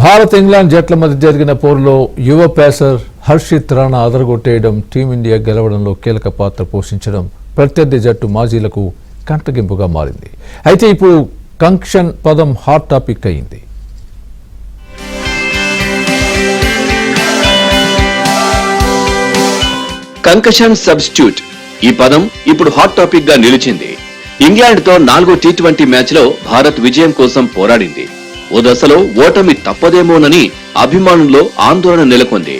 Bharat England జట్ల మధ్య జరిగిన పోరులో యువ పేసర్ హర్షిత్ రాణా అదరగొట్టేయడం టీమిండియా గెలవడంలో కీలక పాత్ర పోషించడం ప్రత్యర్థి జట్టు మాజీలకు కంటగింపుగా మారింది. అయితే ఇప్పుడు కంక్షన్ పదం హాట్ టాపిక్ అయింది. కంకషన్ సబ్స్టిట్యూట్ ఈ పదం ఇప్పుడు హాట్ టాపిక్ గా నిలిచింది. ఇంగ్లాండ్ తో 4వ టీ20 మ్యాచ్ లో భారత్ విజయం కోసం పోరాడింది. ఓ దశలో ఓటమి తప్పదేమోనని అభిమానుల్లో ఆందోళన నెలకొంది.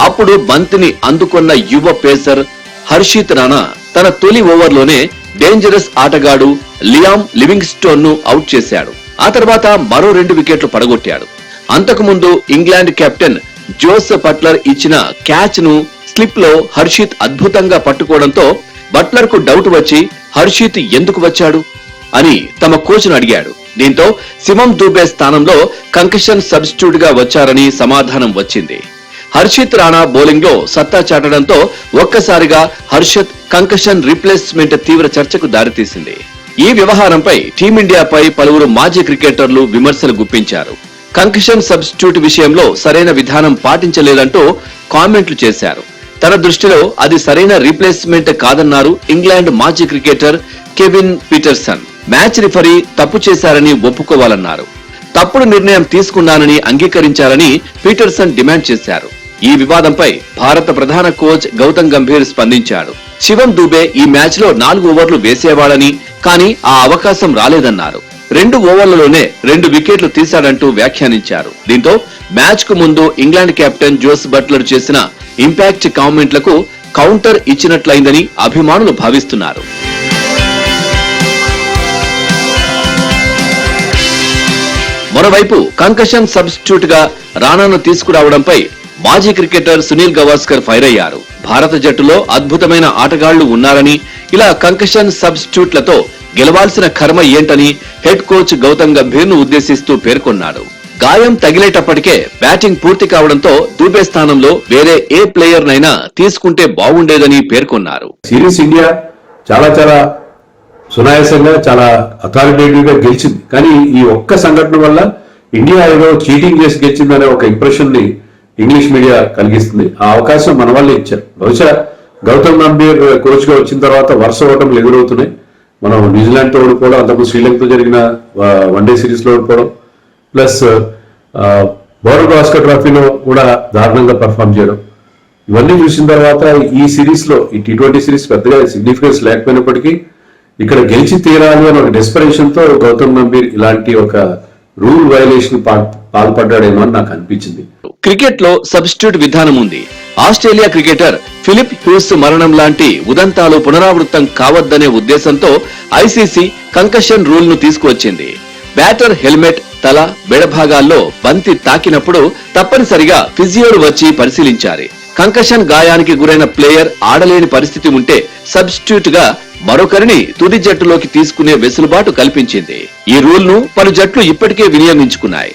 అప్పుడు బంతిని అందుకున్న యువ పేసర్ హర్షిత్ రాణా తన తొలి ఓవర్లోనే డేంజరస్ ఆటగాడు లియామ్ లివింగ్స్టోన్ ను అవుట్ చేశాడు. ఆ తర్వాత మరో 2 వికెట్లు పడగొట్టాడు. అంతకుముందు ఇంగ్లాండ్ కెప్టెన్ జోస్ బట్లర్ ఇచ్చిన క్యాచ్ ను స్లిప్ లో హర్షిత్ అద్భుతంగా పట్టుకోవడంతో బట్లర్ కు డౌట్ వచ్చి హర్షిత్ ఎందుకు వచ్చాడు అని తమ కోచ్ ను అడిగాడు. దీంతో శివం దూబే స్థానంలో కంకషన్ సబ్స్టిట్యూట్ గా వచ్చారని సమాధానం వచ్చింది. హర్షిత్ రాణా బౌలింగ్ లో సత్తా చాటడంతో ఒక్కసారిగా హర్షిత్ కంకషన్ రీప్లేస్మెంట్ తీవ్ర చర్చకు దారితీసింది. ఈ వ్యవహారంపై టీమిండియాపై పలువురు మాజీ క్రికెటర్లు విమర్శలు గుప్పించారు. కంకషన్ సబ్స్టిట్యూట్ విషయంలో సరైన విధానం పాటించలేదంటూ కామెంట్లు చేశారు. తన దృష్టిలో అది సరైన రీప్లేస్మెంట్ కాదన్నారు ఇంగ్లాండ్ మాజీ cricketer Kevin Pietersen. Match referee తప్పు చేశారని ఒప్పుకోవాలన్నారు. తప్పుడు నిర్ణయం తీసుకున్నానని అంగీకరించాలని పీటర్సన్ డిమాండ్ చేశారు. ఈ వివాదంపై భారత ప్రధాన కోచ్ గౌతమ్ గంభీర్ స్పందించాడు. శివం దూబే ఈ మ్యాచ్ లో 4 ఓవర్లు వేసేవాడని, కానీ ఆ అవకాశం రాలేదన్నారు. 2 ఓవర్లలోనే 2 వికెట్లు తీశాడంటూ వ్యాఖ్యానించారు. దీంతో మ్యాచ్ కు ముందు ఇంగ్లాండ్ కెప్టెన్ జోస్ బట్లర్ చేసిన ఇంపాక్ట్ కామెంట్లకు కౌంటర్ ఇచ్చినట్లయిందని అభిమానులు భావిస్తున్నారు. మరోవైపు కంకషన్ సబ్స్టిట్యూట్ గా రాణాను తీసుకురావడంపై మాజీ క్రికెటర్ సునీల్ గవాస్కర్ ఫైర్ అయ్యారు. భారత జట్టులో అద్భుతమైన ఆటగాళ్లు ఉన్నారని, ఇలా కంకషన్ సబ్స్టిట్యూట్లతో గెలవాల్సిన కర్మ ఏంటని హెడ్ కోచ్ గౌతమ్ గంభీర్ ను ఉద్దేశిస్తూ పేర్కొన్నాడు. గాయం తగిలేటప్పటికే బ్యాటింగ్ పూర్తి కావడంతో దూబే స్థానంలో వేరే ఏ ప్లేయర్ నైనా తీసుకుంటే బాగుండేదని పేర్కొన్నారు. సిరీస్ ఇండియా చాలా సునాయాసంగా చాలా అథారిటేటివ్ గా గెలిచింది. కానీ ఈ ఒక్క సంఘటన వల్ల ఇండియా ఏదో చీటింగ్ చేసి గెలిచిందనే ఒక ఇంప్రెషన్ ని ఇంగ్లీష్ మీడియా కలిగిస్తుంది. ఆ అవకాశం మన వాళ్ళే ఇచ్చారు. బహుశా గౌతమ్ గంభీర్ కోచ్ గా వచ్చిన తర్వాత వరుస ఓటములు ఎదురవుతున్నాయి. మనం న్యూజిలాండ్ తో ఓడిపోవడం, అంతకుముందు శ్రీలంకతో జరిగిన వన్డే సిరీస్ లో ఓడిపోవడం, ప్లస్ బోర్డర్ భాస్కర్ ట్రోఫీలో కూడా దారుణంగా పర్ఫామ్ చేయడం, ఇవన్నీ చూసిన తర్వాత ఈ సిరీస్ లో ఈ టీ20 సిరీస్ పెద్దగా సిగ్నిఫికెన్స్ లేకపోయినప్పటికీ ఇక్కడ గెలిచి తీరాలి అని ఒక డెస్పరేషన్ తో గౌతమ్ గంభీర్ ఇలాంటి ఒక రూల్ వైలేషన్ పాల్పడ్డాడేమో అని నాకు అనిపించింది. క్రికెట్ లో సబ్స్టిట్యూట్ విధానం ఉంది. ఆస్ట్రేలియా క్రికెటర్ ఫిలిప్ హ్యూస్ మరణం లాంటి ఉదంతాలు పునరావృతం కావద్దనే ఉద్దేశంతో ఐసీసీ కంకషన్ రూల్ ను తీసుకువచ్చింది. బ్యాటర్ హెల్మెట్, తల, బెడభాగాల్లో బంతి తాకినప్పుడు తప్పనిసరిగా ఫిజియోలు వచ్చి పరిశీలించాలి. కంకషన్ గాయానికి గురైన ప్లేయర్ ఆడలేని పరిస్థితి ఉంటే సబ్స్టిట్యూట్ గా మరొకరిని తుది జట్టులోకి తీసుకునే వెసులుబాటు కల్పించింది. ఈ రూల్ ను పలు జట్లు ఇప్పటికే వినియోగించుకున్నాయి.